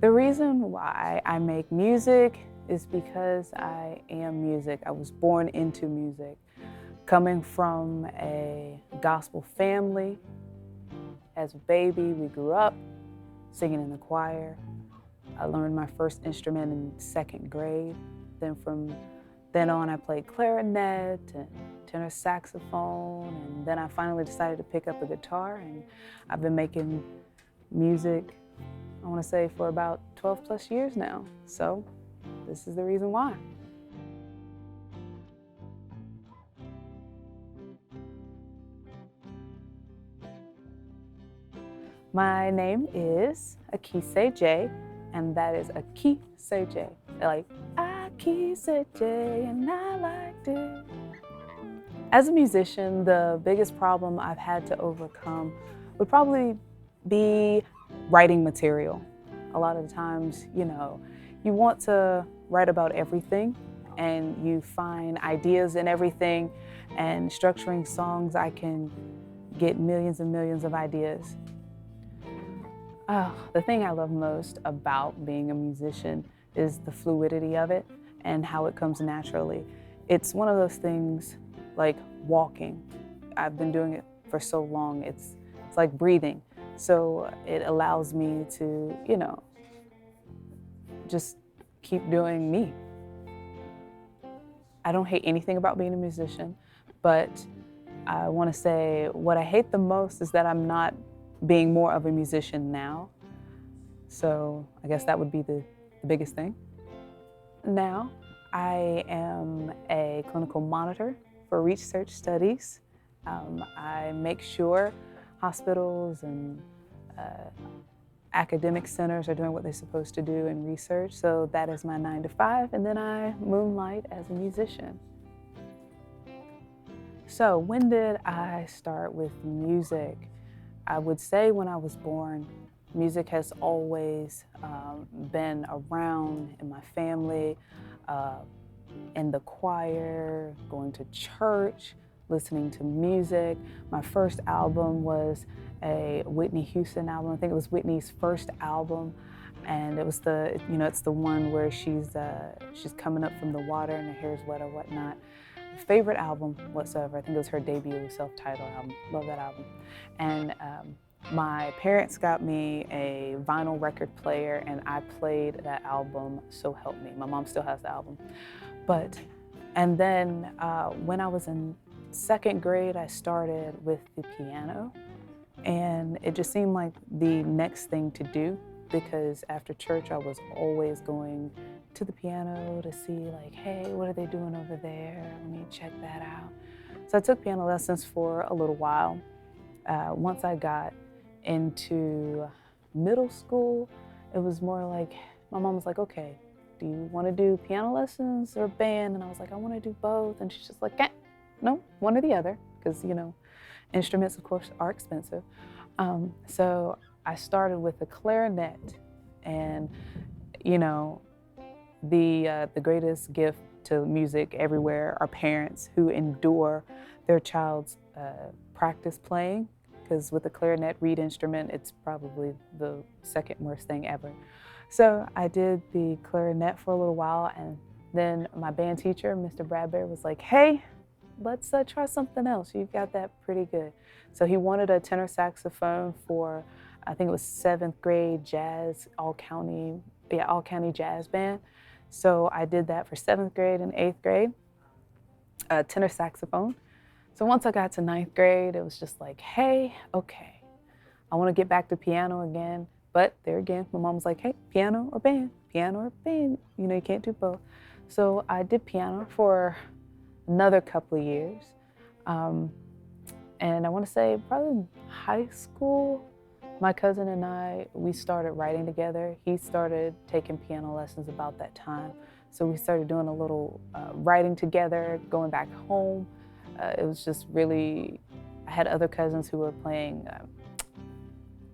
The reason why I make music is because I am music. I was born into music. Coming from a gospel family, as a baby, we grew up singing in the choir. I learned my first instrument in 2nd grade. Then from then on, I played clarinet and tenor saxophone, and then I finally decided to pick up a guitar, and I've been making music, I want to say, for about 12 plus years now. So this is the reason why. My name is Acisse Jay, and that is Acisse Jay. Like, Acisse Jay, and I liked it. As a musician, the biggest problem I've had to overcome would probably be writing material. A lot of the times, you want to write about everything, and you find ideas in everything, and structuring songs, I can get millions and millions of ideas. The thing I love most about being a musician is the fluidity of it and how it comes naturally. It's one of those things like walking. I've been doing it for so long, it's like breathing. So it allows me to, just keep doing me. I don't hate anything about being a musician, but I want to say what I hate the most is that I'm not being more of a musician now. So I guess that would be the biggest thing. Now, I am a clinical monitor for research studies. I make sure hospitals and academic centers are doing what they're supposed to do in research. So that is my 9 to 5, and then I moonlight as a musician. So when did I start with music? I would say when I was born. Music has always been around in my family, in the choir, going to church, listening to music. My first album was a Whitney Houston album. I think it was Whitney's first album, and it was it's the one where she's coming up from the water and her hair's wet or whatnot. Favorite album whatsoever. I think it was her debut self-titled album. Love that album. And my parents got me a vinyl record player, and I played that album, So Help Me. My mom still has the album. And then when I was in 2nd grade, I started with the piano, and it just seemed like the next thing to do, because after church, I was always going to the piano to see, like, hey, what are they doing over there? Let me check that out. So I took piano lessons for a little while. Once I got into middle school, it was more like, my mom was like, okay, do you want to do piano lessons or band? And I was like, I want to do both. And she's just like, no, one or the other, because, instruments, of course, are expensive. So I started with the clarinet, and, the greatest gift to music everywhere are parents who endure their child's practice playing, because with the clarinet reed instrument, it's probably the second worst thing ever. So I did the clarinet for a little while, and then my band teacher, Mr. Bradbury, was like, hey, let's try something else. You've got that pretty good. So he wanted a tenor saxophone for, I think it was 7th grade jazz, all-county jazz band. So I did that for 7th grade and 8th grade, tenor saxophone. So once I got to 9th grade, it was just like, hey, okay, I want to get back to piano again. But there again, my mom was like, hey, piano or band, you can't do both. So I did piano for another couple of years. And I want to say probably in high school, my cousin and I, we started writing together. He started taking piano lessons about that time. So we started doing a little writing together, going back home. It was just really, I had other cousins who were playing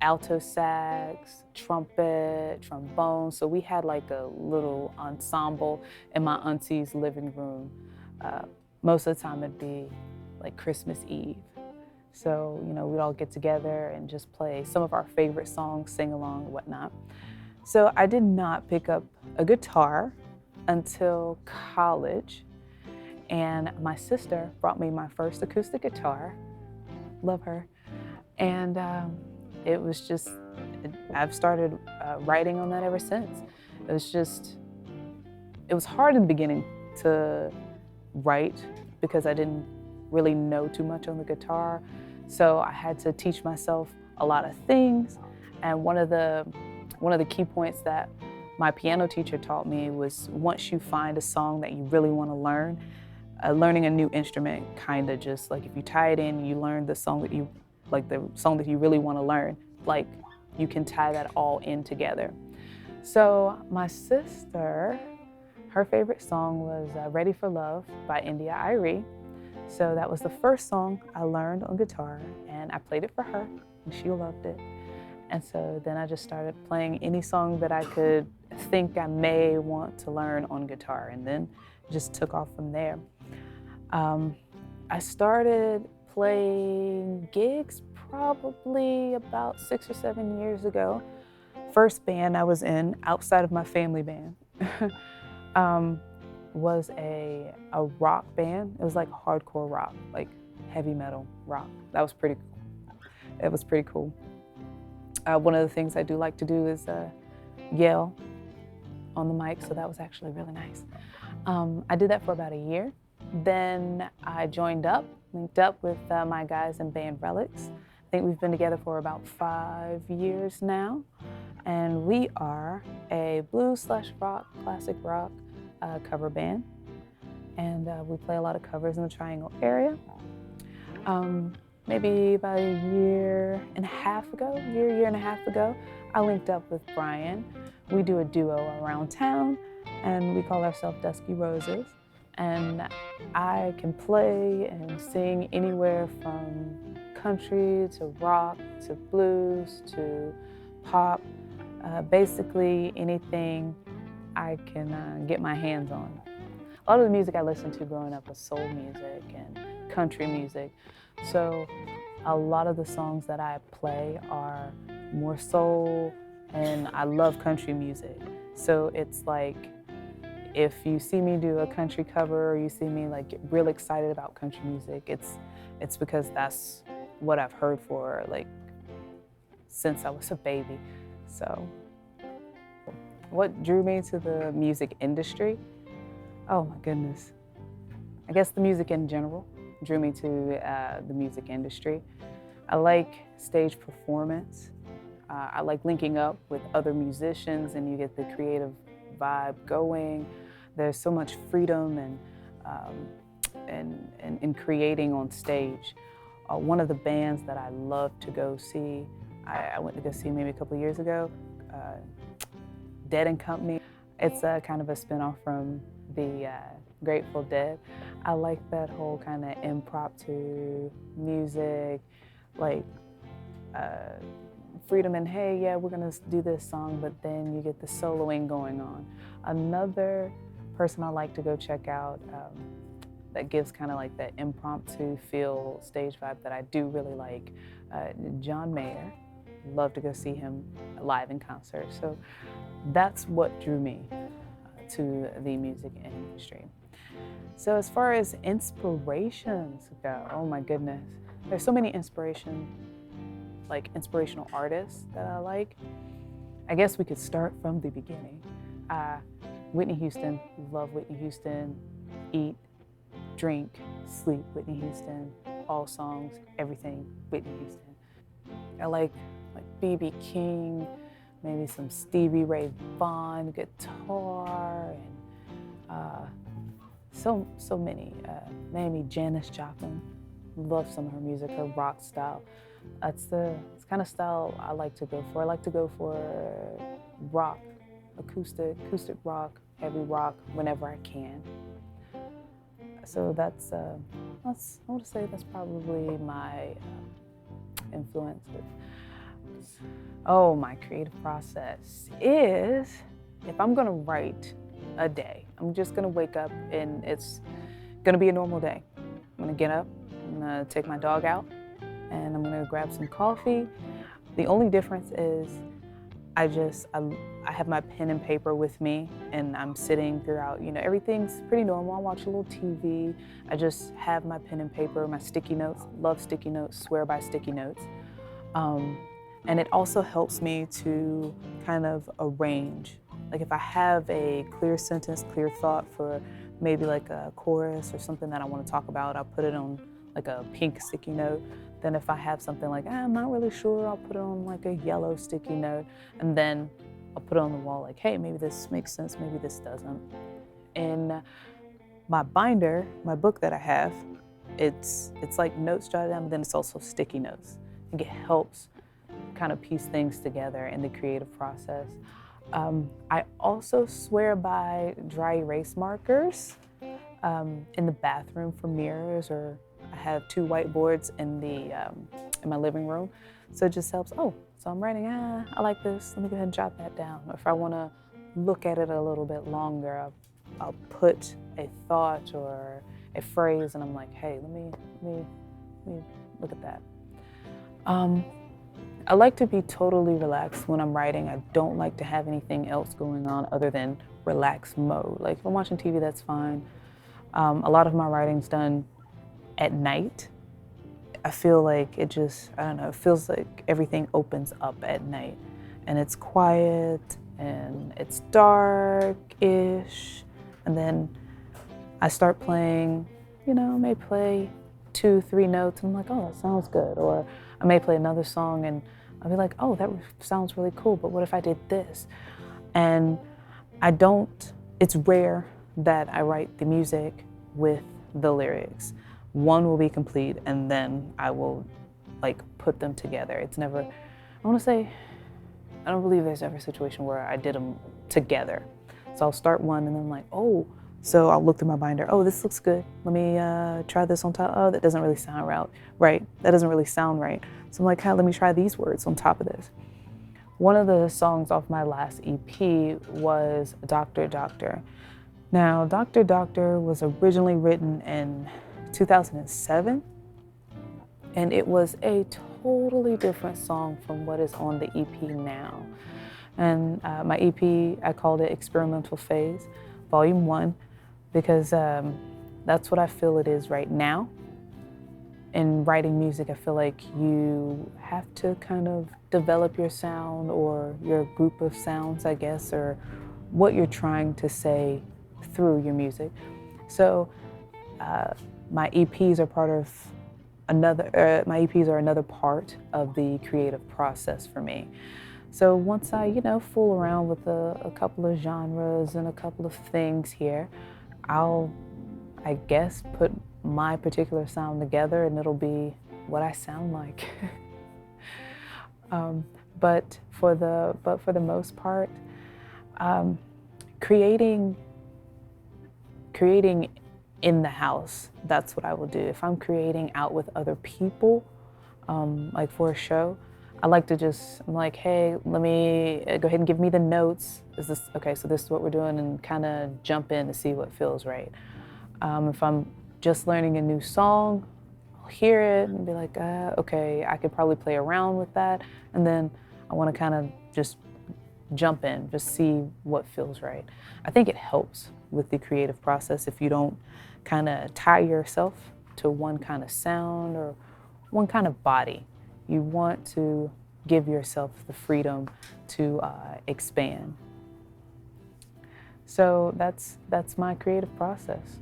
alto sax, trumpet, trombone. So we had like a little ensemble in my auntie's living room. Most of the time it'd be like Christmas Eve. So, you know, we'd all get together and just play some of our favorite songs, sing along and whatnot. So I did not pick up a guitar until college. And my sister brought me my first acoustic guitar. Love her. And it was just, I've started writing on that ever since. It was hard in the beginning to write because I didn't really know too much on the guitar. So I had to teach myself a lot of things. And one of the key points that my piano teacher taught me was once you find a song that you really want to learn, learning a new instrument kind of just like if you tie it in, you learn the song that you really want to learn, like you can tie that all in together. So my sister, her favorite song was Ready for Love by India.Arie. So that was the first song I learned on guitar, and I played it for her, and she loved it. And so then I just started playing any song that I could think I may want to learn on guitar, and then just took off from there. I started playing gigs probably about 6 or 7 years ago. First band I was in, outside of my family band, was a rock band. It was like hardcore rock, like heavy metal rock. That was pretty cool. It was pretty cool. One of the things I do like to do is yell on the mic, so that was actually really nice. I did that for about a year. Then I linked up with my guys in band Relics. I think we've been together for about 5 years now. And we are a blues/rock, classic rock cover band. And we play a lot of covers in the Triangle area. Maybe about a year and a half ago, I linked up with Brian. We do a duo around town, and we call ourselves Dusky Roses. And I can play and sing anywhere from country to rock to blues to pop, basically anything I can get my hands on. A lot of the music I listened to growing up was soul music and country music. So a lot of the songs that I play are more soul, and I love country music. So it's like, if you see me do a country cover or you see me like get real excited about country music, it's because that's what I've heard for like since I was a baby. So what drew me to the music industry? Oh my goodness. I guess the music in general drew me to the music industry. I like stage performance. I like linking up with other musicians and you get the creative vibe going. There's so much freedom and in creating on stage. One of the bands that I love to go see, I went to go see maybe a couple of years ago, Dead and Company. It's kind of a spinoff from the Grateful Dead. I like that whole kind of impromptu music, like freedom and hey, yeah, we're gonna do this song, but then you get the soloing going on. Another person I like to go check out that gives kind of like that impromptu feel stage vibe that I do really like, John Mayer. Love to go see him live in concert. So that's what drew me to the music industry. So as far as inspirations go, oh my goodness, there's so many inspirational artists that I like. I guess we could start from the beginning. Whitney Houston, love Whitney Houston. Eat, drink, sleep, Whitney Houston. All songs, everything, Whitney Houston. I like B.B. King, maybe some Stevie Ray Vaughan guitar, and so many. Maybe Janis Joplin, love some of her music, her rock style. It's kind of style I like to go for. I like to go for rock, acoustic rock, heavy rock whenever I can. So that's I would say that's probably my influences. Oh, my creative process is, if I'm gonna write a day, I'm just gonna wake up and it's gonna be a normal day. I'm gonna get up, I'm gonna take my dog out, and I'm gonna grab some coffee. The only difference is I have my pen and paper with me, and I'm sitting throughout, everything's pretty normal. I watch a little TV. I just have my pen and paper, my sticky notes, love sticky notes, swear by sticky notes. And it also helps me to kind of arrange. Like if I have a clear sentence, clear thought for maybe like a chorus or something that I want to talk about, I'll put it on like a pink sticky note. Then if I have something like, I'm not really sure, I'll put it on like a yellow sticky note. And then I'll put it on the wall like, hey, maybe this makes sense, maybe this doesn't. In my binder, my book that I have, it's like notes jotted down, but then it's also sticky notes. I think it helps kind of piece things together in the creative process. I also swear by dry erase markers in the bathroom for mirrors, or I have 2 whiteboards in my living room. So it just helps, so I'm writing, I like this, let me go ahead and jot that down. Or if I wanna look at it a little bit longer, I'll put a thought or a phrase and I'm like, hey, let me look at that. I like to be totally relaxed when I'm writing. I don't like to have anything else going on other than relaxed mode. Like if I'm watching TV, that's fine. A lot of my writing's done at night. I feel like it just, I don't know, it feels like everything opens up at night and it's quiet and it's dark-ish. And then I start playing, I may play 2, 3 notes and I'm like, that sounds good. Or I may play another song and I'll be like, that sounds really cool, but what if I did this? And it's rare that I write the music with the lyrics. One will be complete and then I will put them together. It's never, I don't believe there's ever a situation where I did them together. So I'll start one and then I'm like, so I'll look through my binder. This looks good. Let me try this on top. That doesn't really sound right. That doesn't really sound right. So I'm like, let me try these words on top of this. One of the songs off my last EP was Doctor, Doctor. Now, Doctor, Doctor was originally written in 2007, and it was a totally different song from what is on the EP now. And my EP, I called it Experimental Phase, Volume 1, because that's what I feel it is right now. In writing music, I feel like you have to kind of develop your sound or your group of sounds, I guess, or what you're trying to say through your music. So my EPs are another part of the creative process for me. So once I, fool around with a couple of genres and a couple of things here, I'll, I guess, put my particular sound together and it'll be what I sound like. But for the most part, creating in the house, that's what I will do. If I'm creating out with other people, like for a show, I like to I'm like, hey, let me go ahead and give me the notes. Is this, okay, so this is what we're doing, and kind of jump in to see what feels right. If I'm just learning a new song, I'll hear it and be like, okay, I could probably play around with that. And then I want to kind of just jump in, just see what feels right. I think it helps with the creative process if you don't kind of tie yourself to one kind of sound or one kind of body. You want to give yourself the freedom to expand. So that's my creative process.